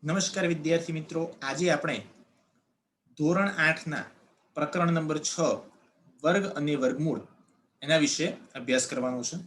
નમસ્કાર વિદ્યાર્થી મિત્રો, આજે આપણે ધોરણ 8ના પ્રકરણ નંબર 6 વર્ગ અને વર્ગમૂળ એના વિશે અભ્યાસ કરવાનો છે।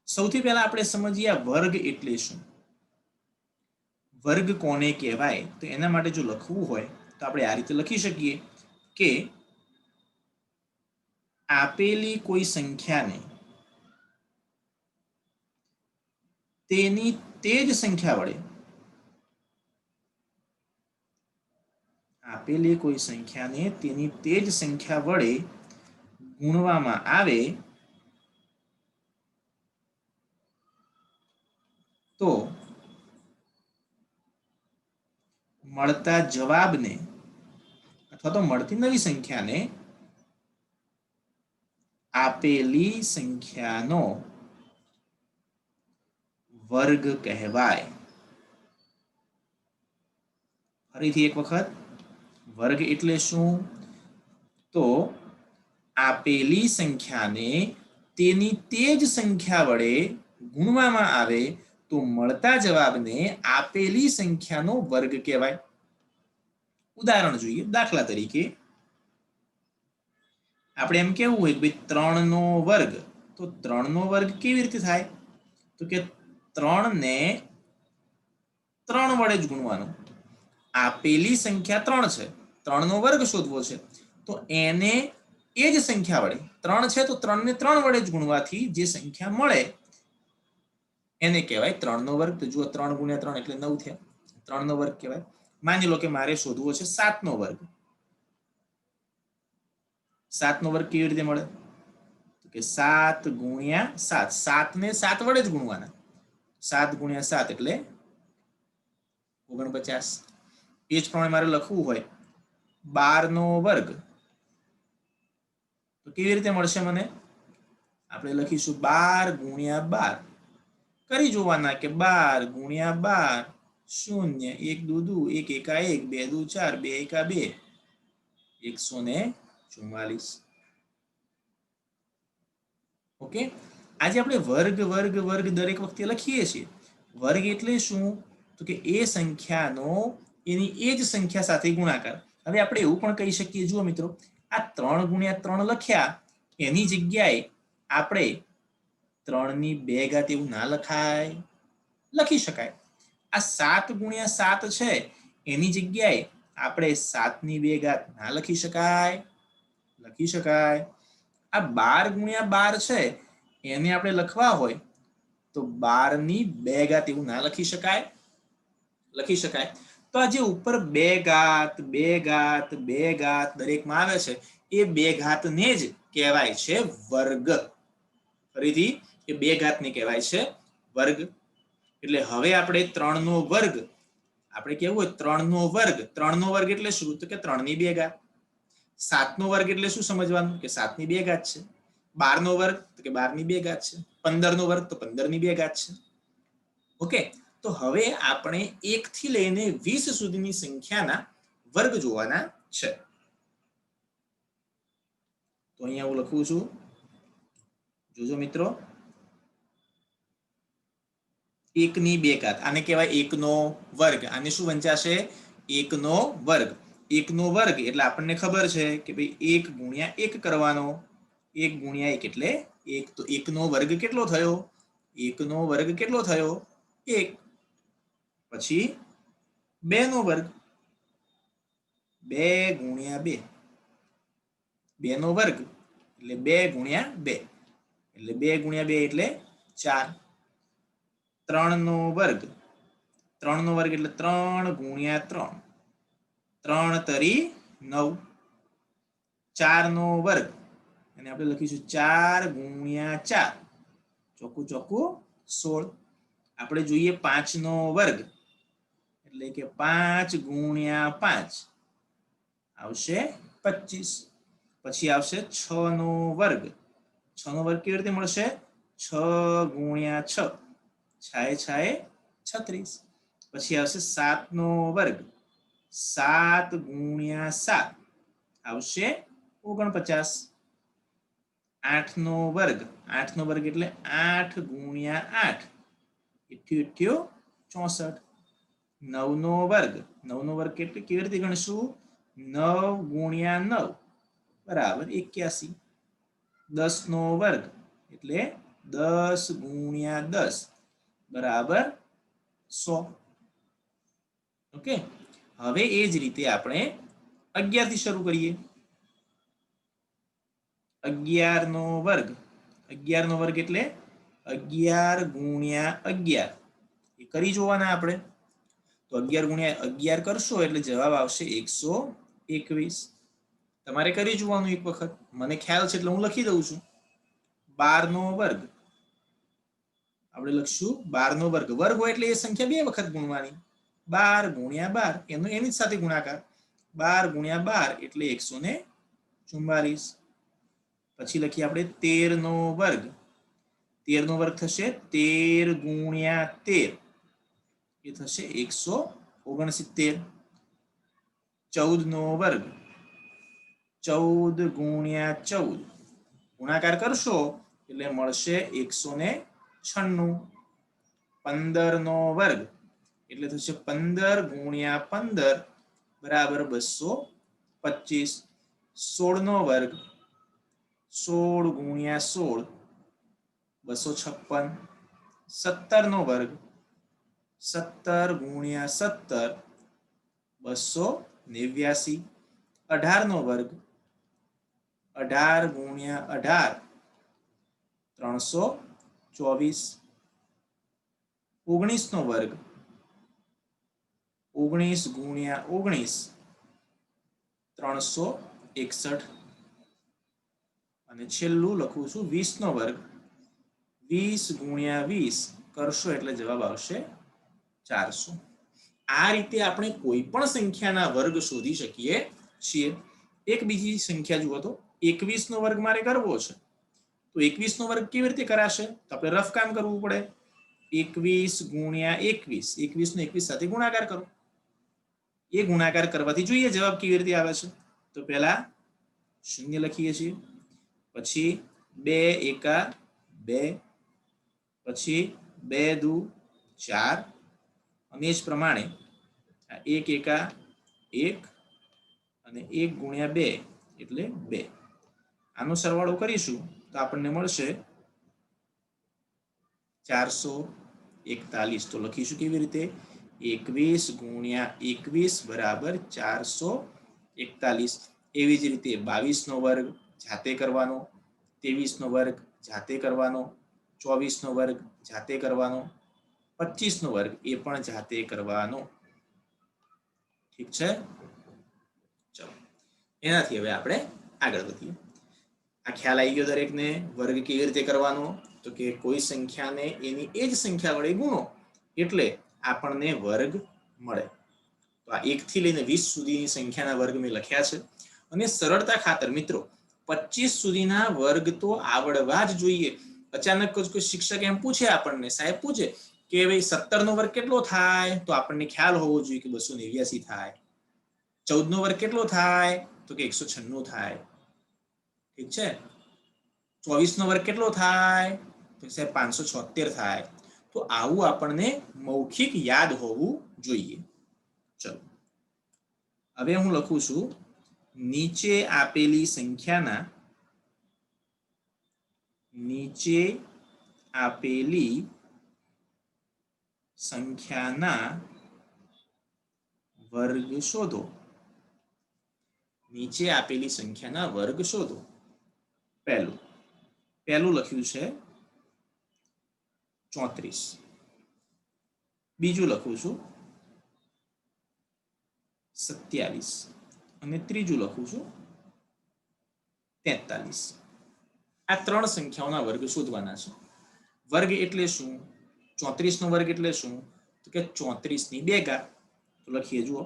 સૌથી પહેલા આપણે સમજીએ વર્ગ એટલે શું। વર્ગ કોને કહેવાય તો એના માટે જો લખવું હોય તો આપણે આ રીતે લખી શકીએ કે આપેલી કોઈ સંખ્યાને તેની તે જ સંખ્યા વડે આપેલી કોઈ સંખ્યાને તેની તે જ સંખ્યા વડે ગુણવામાં આવે તો મળતા જવાબને અથવા તો મળતી નવી સંખ્યાને આપેલી સંખ્યાનો વર્ગ કહેવાય। ફરીથી એક વખત, વર્ગ એટલે શું તો આપેલી સંખ્યાને તેની તે જ સંખ્યા વડે ગુણવામાં આવે તો મળતા જવાબને આપેલી સંખ્યાનો વર્ગ કહેવાય। ઉદાહરણ જોઈએ। દાખલા તરીકે આપણે એમ કેવું હોય કે 3 નો વર્ગ, તો 3 નો વર્ગ કેવી રીતે થાય તો કે 3 ને 3 વડે જ ગુણવાનું। આપેલી સંખ્યા 3 છે, 3 નો વર્ગ શોધવો છે તો એને એ જ સંખ્યા વડે 3 છે તો 3 ને 3 વડે જ ગુણવાથી જે સંખ્યા મળે એને કહેવાય 3 નો વર્ગ। તો જુઓ 3 ગુણ્યા 3 એટલે 9 થયા, 3 નો વર્ગ કહેવાય। માની લો કે મારે શોધવો છે 7 નો વર્ગ। 7 નો વર્ગ કેવી રીતે મળે તો કે 7 ગુણ્યા 7, 7 ને 7 વડે જ ગુણવાના। 7 ગુણ્યા 7 એટલે 49। એ જ પ્રમાણે મારે લખવું હોય 12 નો વર્ગ તો કેવી રીતે મળશે મને, આપણે લખીશું 12 ગુણ્યા 12, કરી જોવાના કે 12 ગુણ્યા 12 શૂન્ય, 1 દુ દુ, 1 એકા 1, 2 દુ 4, 2 એકા 2, 144। ઓકે, આજે આપણે વર્ગ વર્ગ વર્ગ દરેક વખતે લખીએ છીએ। વર્ગ એટલે શું તો કે એ સંખ્યાનો એની એ જ સંખ્યા સાથે ગુણાકાર। હવે આપણે એવું પણ કહી શકીએ, જુઓ મિત્રો, આ 3 ગુણ્યા 3 લખ્યા એની જગ્યાએ આપણે 3 ની 2 ઘાત એવું ના લખાય, લખી શકાય। આ 7 ગુણ્યા 7 છે એની જગ્યાએ આપણે 7 ની 2 ઘાત ના લખી શકાય, લખી શકાય। આ 12 ગુણ્યા 12 છે એને આપણે લખવા હોય તો 12 ની 2 ઘાત એવું ના લખી શકાય, લખી શકાય। તો આ જે ઉપર 2 ઘાત 2 ઘાત 2 ઘાત દરેકમાં આવે છે એ 2 ઘાતને જ કહેવાય છે વર્ગ। ફરીથી એ 2 ઘાતને કહેવાય છે વર્ગ। એટલે હવે આપણે 3 નો વર્ગ, આપણે કેવું હોય 3 નો વર્ગ, 3 નો વર્ગ એટલે શું તો કે 3 ની 2 ઘાત। 7 નો વર્ગ એટલે શું સમજવાનું કે 7 ની 2 ઘાત છે। 12 નો વર્ગ તો કે 12 ની 2 ઘાત છે। 15 નો વર્ગ તો 15 ની 2 ઘાત છે। ઓકે, તો હવે આપણે 1 થી લઈને 20 સુધીની સંખ્યાના વર્ગ જોવાના છે। તો અહીંયા હું લખું છું, જોજો મિત્રો, 1 ની 2 ઘાત, આને કહેવાય 1 નો વર્ગ। આને શું વંચાશે 1 નો વર્ગ। 1 નો વર્ગ એટલે આપણને ખબર છે કે ભાઈ 1 ગુણ્યા 1 કરવાનો। 1 ગુણ્યા 1 એટલે 1, તો 1 નો વર્ગ કેટલો થયો, 1 નો વર્ગ કેટલો થયો 1। પછી 2 નો વર્ગ, 2 ગુણ્યા 2, 2 નો વર્ગ એટલે 2 ગુણ્યા 2 એટલે 2 ગુણ્યા 2 એટલે 4। 3 નો વર્ગ, 3 નો વર્ગ એટલે 3 ગુણ્યા 3, 3 તરી 9। 4 નો વર્ગ અને આપણે લખીશું 4 ગુણ્યા 4, ચોખ્ખું ચોખ્ખું 16। આપણે જોઈએ 5 નો વર્ગ એટલે કે 5 ગુણ્યા 5 આવશે 25। પછી આવશે 6 નો વર્ગ, 6 નો વર્ગ કેવી રીતે મળશે 6 ગુણ્યા 6, 6 છાએ 36। પછી આવશે 7 નો વર્ગ, 7 ગુણ્યા 7 આવશે 49। 8 નો વર્ગ, 8 નો વર્ગ એટલે 8 ગુણ્યા 8, 8 64। 9 નો વર્ગ, 9 નો વર્ગ એટલે કેવી રીતે ગણશું? 9 ગુણ્યા 9 બરાબર 81. 10 નો વર્ગ એટલે 10 ગુણ્યા 10 બરાબર 100. ઓકે, હવે એ જ રીતે આપણે 11 થી શરૂ કરીએ. 11 નો વર્ગ, 11 નો વર્ગ એટલે 11 ગુણ્યા 11 એ કરી જોવાના આપણે. તો 11 ગુણ્યા 11 કરશો એટલે જવાબ આવશે 121. તમારે કરી જોવાનું એક વખત, મને ખ્યાલ છે એટલે હું લખી દઉં છું. 12 નો વર્ગ આપણે લખશું 12 નો વર્ગ. વર્ગ હોય એટલે એ સંખ્યા બે વખત ગુણવાની. 12 ગુણ્યા 12 એનો એની જ સાથે ગુણાકાર. 12 ગુણ્યા 12 એટલે 144. પછી લખીએ આપણે 13 નો વર્ગ. 13 નો વર્ગ થશે 13 ગુણ્યા 13 એ થશે 169. 14 નો વર્ગ 14 ગુણ્યા 14 ગુણાકાર કરશો એટલે મળશે 196. 15 નો વર્ગ એટલે થશે 15 ગુણ્યા 15 બરાબર 225. 16 નો વર્ગ 16 ગુણ્યા 16 256. 17 નો વર્ગ 17 ગુણ્યા 17 289. 18 નો વર્ગ 18 ગુણ્યા 18 324. 19 નો વર્ગ 19 ગુણ્યા 19 361. અને છેલ્લું લખું છું 20 નો વર્ગ. 20 ગુણ્યા 20 કરશો એટલે જવાબ આવશે 400. આ રીતે આપણે કોઈ પણ સંખ્યાના વર્ગ શોધી શકીએ છીએ. એક બીજી સંખ્યા જુઓ તો 21 નો વર્ગ મારે કરવો છે. તો 21 નો વર્ગ કેવી રીતે કરાશે? તો આપણે રફ કામ કરવું પડે. 21 ગુણ્યા 21, 21 નો 21 સાથે ગુણાકાર કરો. એ ગુણાકાર કરવાથી જોઈએ જવાબ કેવી રીતે આવે છે. તો પહેલા 0 લખીએ છીએ, પછી 2 એકા 2, પછી 2 દુ 4, અને જ પ્રમાણે 1 એકા 1 અને 1 ગુણ્યા 2 એટલે 2. આનો સરવાળો કરીશું તો આપણને મળશે 441. તો લખીશું કેવી રીતે? 21 ગુણ્યા 21 બરાબર 441. એવી જ રીતે 22 નો વર્ગ જાતે કરવાનો, 23 નો વર્ગ જાતે કરવાનો, 24 નો વર્ગ જાતે કરવાનો, 25 નો વર્ગ એ પણ જાતે કરવાનો. ઠીક છે, ચલો એનાથી હવે આપણે આગળ વધીએ. આ ખ્યાલ આવી ગયો દરેકને? વર્ગ કેવી રીતે કરવાનો? તો કે કોઈ સંખ્યાને એની એ જ સંખ્યા વડે ગુણો એટલે આપણને વર્ગ મળે. તો આ 1 થી લઈને 20 સુધીની સંખ્યાના વર્ગ મેં લખ્યા છે. અને સરળતા ખાતર મિત્રો 25 સુધીના વર્ગ તો આવડવા જ જોઈએ. અચાનક કોઈ શિક્ષક એમ પૂછે આપણને, સાહેબ પૂછે કે ભાઈ 17 નો વર્ગ કેટલો થાય? તો આપણને ખ્યાલ હોવો જોઈએ કે 289 થાય. 14 નો વર્ગ કેટલો થાય? તો કે 196 થાય. ઠીક છે. 24 નો વર્ગ કેટલો થાય? તો સાહેબ 576 થાય. તો આવું આપણને મૌખિક યાદ હોવું જોઈએ. ચલો હવે હું લખું છું નીચે આપેલી સંખ્યાના વર્ગ શોધો. નીચે આપેલી સંખ્યાના વર્ગ શોધો. પહેલું લખ્યું છે 34. બીજું લખું છું 27 અને ત્રીજું લખું છું 43. આ ત્રણ સંખ્યાઓના વર્ગ શોધવાના છે. વર્ગ એટલે શું? 34 નો વર્ગ એટલે શું? તો કે 34 ની 2 ઘાત. તો લખીએ જુઓ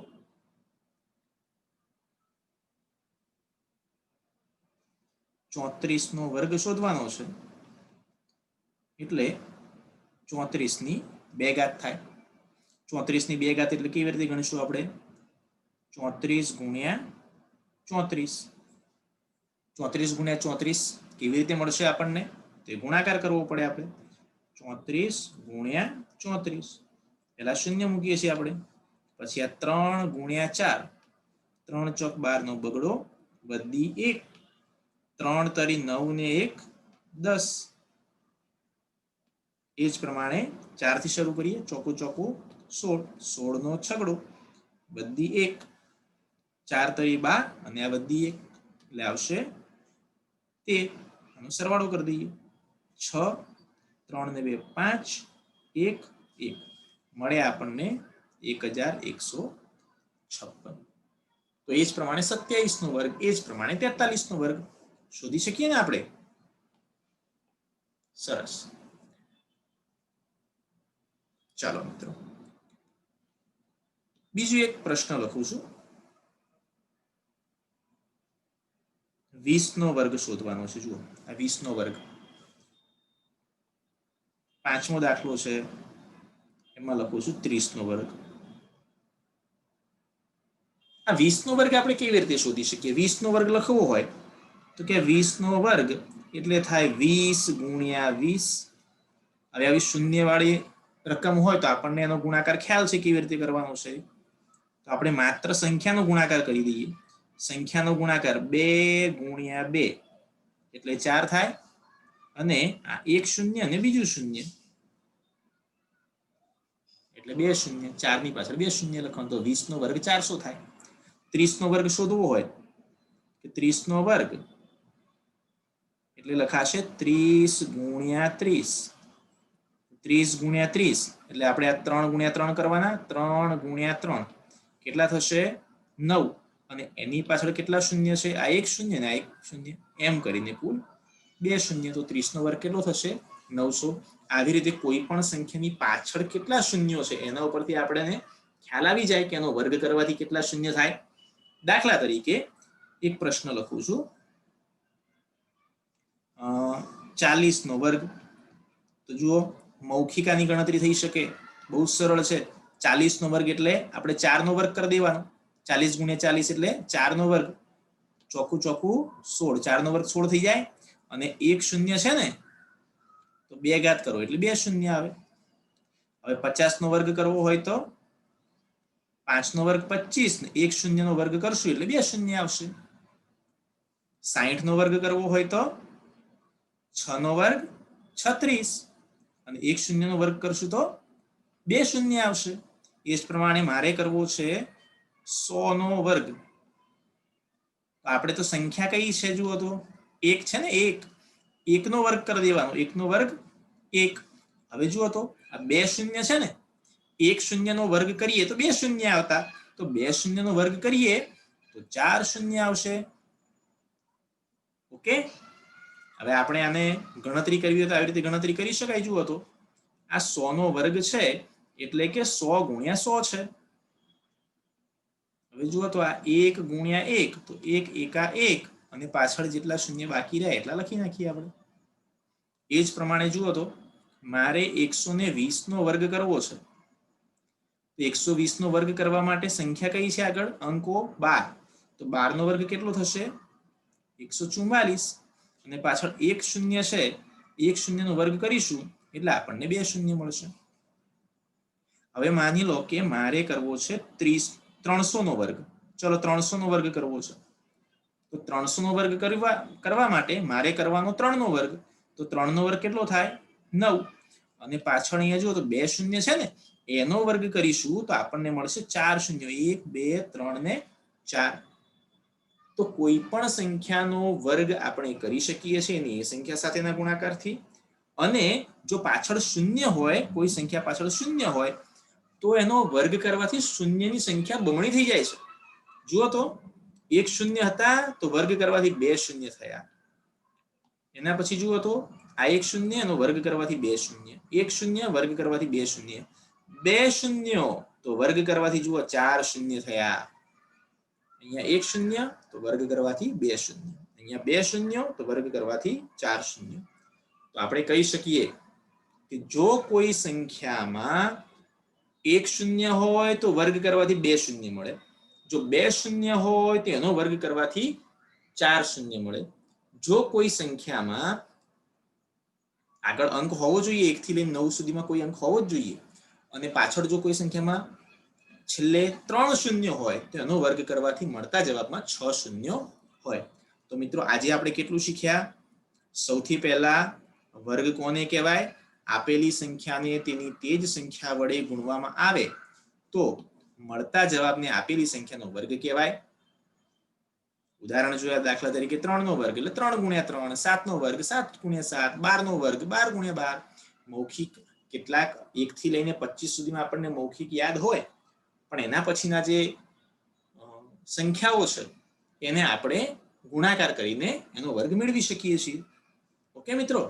34 નો વર્ગ શોધવાનો છે એટલે 34 ની 2 ઘાત થાય. 34 ની 2 ઘાત એટલે કેવી રીતે ગણીશું આપણે? 34 ગુણ્યા 34. 34 ગુણ્યા 34 કેવી રીતે મળશે આપણને? તો ગુણાકાર કરવો પડે આપણે. 34 ગુણ્યા 34. પહેલા શૂન્ય મૂકીએ છીએ આપણે. પછી આ 3 ગુણ્યા 4, 3 ચોક 12 નો બગડો વધી 1, 3 તરી 9 ને 1 10. એ જ પ્રમાણે 4 થી શરૂ કરીએ, ચોકું ચોકું 16, 16 નો છગડો વધી 1, 4 તરી 12 અને આ વધી 1 એટલે આવશે 13. આનો સરવાળો કરી દઈએ, 6, 3 ને 2 5, 1 1 મળે આપણને 1156. તો એ જ પ્રમાણે 27 નો વર્ગ, એ જ પ્રમાણે 43 નો વર્ગ શોધી શકીએ ને આપણે. સરસ. ચાલો મિત્રો, બીજો એક પ્રશ્ન લખું છું. 20 નો વર્ગ શોધવાનો છે. જુઓ, આ 20 નો વર્ગ, પાંચમો દાખલો છે, એમાં લખું છું 30 નો વર્ગ. આ 20 નો વર્ગ આપણે કેવી રીતે શોધી શકીએ? 20 નો વર્ગ લખવો હોય તો કે 20 નો વર્ગ એટલે થાય 20 ગુણ્યા 20. હવે આવી શૂન્યવાળી રકમ હોય તો આપણને એનો ગુણાકાર ખ્યાલ છે કેવી રીતે કરવાનો છે. તો આપણે માત્ર સંખ્યાનો ગુણાકાર કરી દઈએ. સંખ્યાનો ગુણાકાર 2 ગુણ્યા 2 એટલે 4 થાય, અને આ એક શૂન્ય અને બીજું શૂન્ય એટલે 2 શૂન્ય, 4 ની પાછળ 2 શૂન્ય લખવાનું, તો 20 નો વર્ગ 400 થાય. 30 નો વર્ગ શોધવો હોય કે 30 નો વર્ગ એટલે લખાશે 30 ગુણ્યા 30. 30 ગુણ્યા 30 એટલે આપણે આ 3 ગુણ્યા 3 કરવાના, 3 ગુણ્યા 3 કેટલા થશે? 9, અને એની પાછળ કેટલા શૂન્ય છે? આ એક શૂન્ય ને આ એક શૂન્ય, એમ કરીને કુલ 2 શૂન્ય. તો 30 નો વર્ગ કેટલો થશે? 900. આવી રીતે કોઈ પણ સંખ્યાની પાછળ કેટલા શૂન્યો છે એના ઉપરથી આપણને ખ્યાલ આવી જાય કે એનો વર્ગ કરવાથી કેટલા શૂન્ય થાય. દાખલા તરીકે એક પ્રશ્ન લખું છું, 40 નો વર્ગ. તો જુઓ, મૌખિકાની ગણતરી થઈ શકે, બહુ સરળ છે. 40 નો વર્ગ એટલે આપણે 4 નો વર્ગ કરી દેવાનો. 40 ગુણ્યા 40 એટલે 4 નો વર્ગ, ચોખ્ખું ચોખ્ખું 16, 4 નો વર્ગ 16 થઈ જાય, અને એક શૂન્ય છે ને તો 2 ઘાત કરો એટલે 2 શૂન્ય આવે. હવે 50 નો વર્ગ કરવો હોય તો 5 નો વર્ગ 25 ને એક શૂન્ય નો વર્ગ કરશું એટલે 2 શૂન્ય આવશે. 60 નો વર્ગ કરવો હોય તો 6 નો વર્ગ 36 અને એક શૂન્ય નો વર્ગ કરશું તો 2 શૂન્ય આવશે. એ જ પ્રમાણે મારે કરવો છે 100 નો વર્ગ. આપણે તો સંખ્યા કઈ છે? જુઓ તો 1 છે ને, 1 નો વર્ગ કરી દેવાનો, 1 નો વર્ગ 1. હવે જુઓ તો આ 2 શૂન્ય છે ને, એક શૂન્ય નો વર્ગ કરીએ તો 2 શૂન્ય આવતા, તો 2 શૂન્ય નો વર્ગ કરીએ તો 4 શૂન્ય આવશે. ઓકે. હવે આપણે આને ગણતરી કરવી હોય તો આવી રીતે ગણતરી કરી શકાય. જુઓ તો આ 100 નો વર્ગ છે એટલે કે 100 ગુણ્યા 100 છે. હવે જુઓ તો આ 1 ગુણ્યા 1 તો 1 એકા 1, અને પાછળ જેટલા શૂન્ય બાકી રહ્યા એટલા લખી નાખીએ આપણે. એ જ પ્રમાણે જુઓ તો મારે 120 નો વર્ગ કરવો છે. 120 નો વર્ગ કરવા માટે સંખ્યા કઈ છે આગળ? અંકો 12. તો 12 નો વર્ગ કેટલો થશે? 144, અને પાછળ એક શૂન્ય છે, એક શૂન્ય નો વર્ગ કરીશું એટલે આપણને 2 શૂન્ય મળશે. હવે માની લો કે મારે કરવો છે 300 નો વર્ગ. ચલો 300 નો વર્ગ કરવો છે, તો 300 નો વર્ગ કરવા માટે મારે કરવાનો 3 નો વર્ગ. તો 3 નો વર્ગ કેટલો થાય? 9, અને પાછળ અહીંયા જુઓ તો 2 શૂન્ય છે ને, એનો વર્ગ કરીશું તો આપણને મળશે 4 શૂન્ય, 1 2 3 ને 4. તો કોઈ પણ સંખ્યાનો વર્ગ આપણે કરી શકીએ છીએ એની એ સંખ્યા સાથેના ગુણાકારથી. અને જો પાછળ શૂન્ય હોય, કોઈ સંખ્યા પાછળ શૂન્ય હોય, તો એનો વર્ગ કરવાથી શૂન્યની સંખ્યા બમણી થઈ જાય છે. જુઓ તો 1 શૂન્ય હતા તો વર્ગ કરવાથી 2 શૂન્ય થયા. એના પછી જુઓ તો આ 1 શૂન્ય એનો વર્ગ કરવાથી 2 શૂન્ય, 1 શૂન્ય વર્ગ કરવાથી 2 શૂન્ય, 2 શૂન્યો તો વર્ગ કરવાથી જુઓ 4 શૂન્ય થયા. અહીંયા 1 શૂન્ય તો વર્ગ કરવાથી 2 શૂન્ય, અહીંયા 2 શૂન્ય તો વર્ગ કરવાથી 4 શૂન્ય. તો આપણે કહી શકીએ કે જો કોઈ સંખ્યામાં 1 શૂન્ય હોય તો વર્ગ કરવાથી 2 શૂન્ય મળે. જો 2 શૂન્ય હોય તો એનો વર્ગ કરવાથી 4 શૂન્ય મળે. જો કોઈ સંખ્યામાં આગળ અંક હોવો જોઈએ, 1 થી લઈને 9 સુધીમાં કોઈ અંક હોવો જ જોઈએ, અને પાછળ જો કોઈ સંખ્યામાં છેલ્લે 3 શૂન્ય હોય તો એનો વર્ગ કરવાથી મળતા જવાબમાં 6 શૂન્યો હોય. તો મિત્રો આજે આપણે કેટલું શીખ્યા? સૌથી પહેલા વર્ગ કોને કહેવાય? આપેલી સંખ્યાને તેની તે જ સંખ્યા વડે ગુણવામાં આવે તો મળતા જવાબને આપેલી સંખ્યાનો વર્ગ કહેવાય. ઉદાહરણ જોયા, દાખલા તરીકે 3 નો વર્ગ એટલે 3 ગુણ્યા 3, 7 નો વર્ગ 7 ગુણ્યા 7, 12 નો વર્ગ 12 ગુણ્યા 12. મૌખિક કેટલાક 1 થી લઈને 25 સુધીમાં આપણને મૌખિક યાદ હોય, પણ એના પછીના જે સંખ્યાઓ છે એને આપણે ગુણાકાર કરીને એનો વર્ગ મેળવી શકીએ છીએ. ઓકે મિત્રો,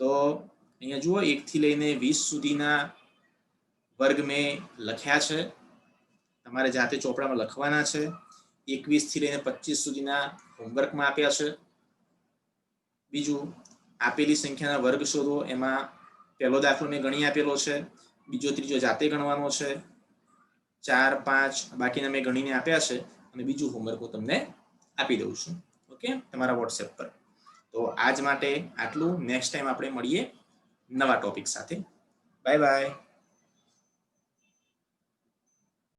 તો અહીંયા જુઓ 1 થી લઈને 20 સુધીના વર્ગ મેં લખ્યા છે, તમારે જાતે ચોપડામાં લખવાના છે. 21 થી લઈને 25 સુધીના હોમવર્કમાં આપ્યા છે. બીજું, આપેલી સંખ્યાના વર્ગ શોધો, એમાં પહેલો દાખલો મેં ગણી આપેલો છે, બીજો ત્રીજો જાતે ગણવાનો છે, 4 5 બાકીના મેં ગણીને આપ્યા છે, અને બીજું હોમવર્ક હું તમને આપી દઉં છું, ઓકે, તમારા વોટ્સએપ પર. તો આજ માટે આટલું. નેક્સ્ટ ટાઈમ આપણે મળીએ નવા ટોપિક સાથે. Bye bye.